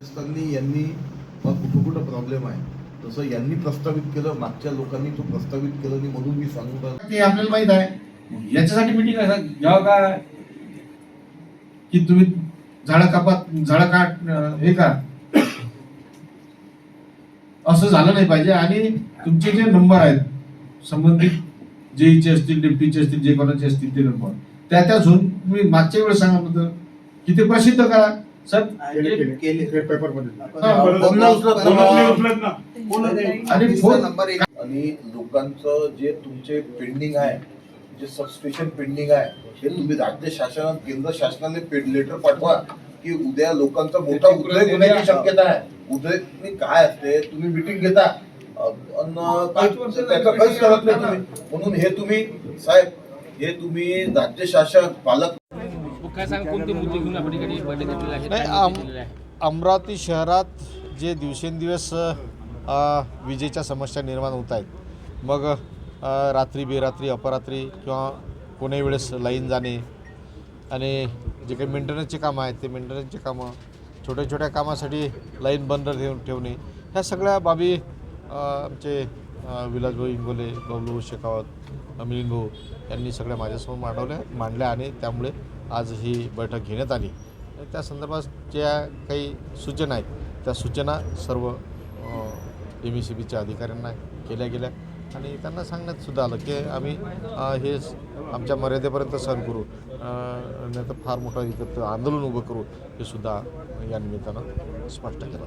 पाकिस्तानी यांनी कुठं कुठं प्रॉब्लेम आहे तसं यांनी प्रस्तावित केलं, मागच्या लोकांनी तो प्रस्तावित केलं नाही म्हणून मी सांगू ते आपल्याला माहित आहे. याच्यासाठी मीटिंग घ्यावं का की तुम्ही झाडं काट हे का असं झालं नाही पाहिजे. आणि तुमचे जे नंबर आहेत संबंधित जेईचे असतील, डिप्टीचे असतील, जे कोणाचे असतील ते नंबर त्या झोन तुम्ही मागच्या वेळेस सांगा होतं की ते प्रसिद्ध करा. सर पेपर आणि लोकांचं जे तुमचे पेंडिंग आहे, जे सबस्टेशन पेंडिंग आहे, हे तुम्ही राज्य शासन केंद्र शासनाने लेटर पाठवा की उद्या लोकांचा मोठा उद्रेक होण्याची शक्यता आहे. उद्रेक काय असते, तुम्ही मिटिंग घेता त्याचा काहीच करत नाही तुम्ही. म्हणून हे तुम्ही साहेब, हे तुम्ही राज्य शासन पालक अमरावती शहरात जे दिवसेंदिवस विजेच्या समस्या निर्माण होत आहेत, मग रात्री बेरात्री अपरात्री किंवा कोणी वेळेस लाईन जाणे आणि जे काही मेंटेनन्सचे कामं आहेत ते मेंटेनन्सचे कामं, छोट्या छोट्या कामासाठी लाईन बंद ठेवणे, ह्या सगळ्या बाबी आमचे विलासभाऊ इंगोले, बबलू शेखावत, मिलिंद भाऊ यांनी सगळ्या माझ्यासमोर मांडल्या आणि त्यामुळे आज ही बैठक घेण्यात आली. त्या संदर्भात ज्या काही सूचना आहेत त्या सूचना सर्व MECBच्या अधिकाऱ्यांना केल्या गेल्या आणि त्यांना सांगण्यात सुद्धा आलं की आम्ही हे आमच्या मर्यादेपर्यंत सहन करू, नाही तर फार मोठं इथं आंदोलन उभं करू, हे सुद्धा या निमित्तानं स्पष्ट केलं.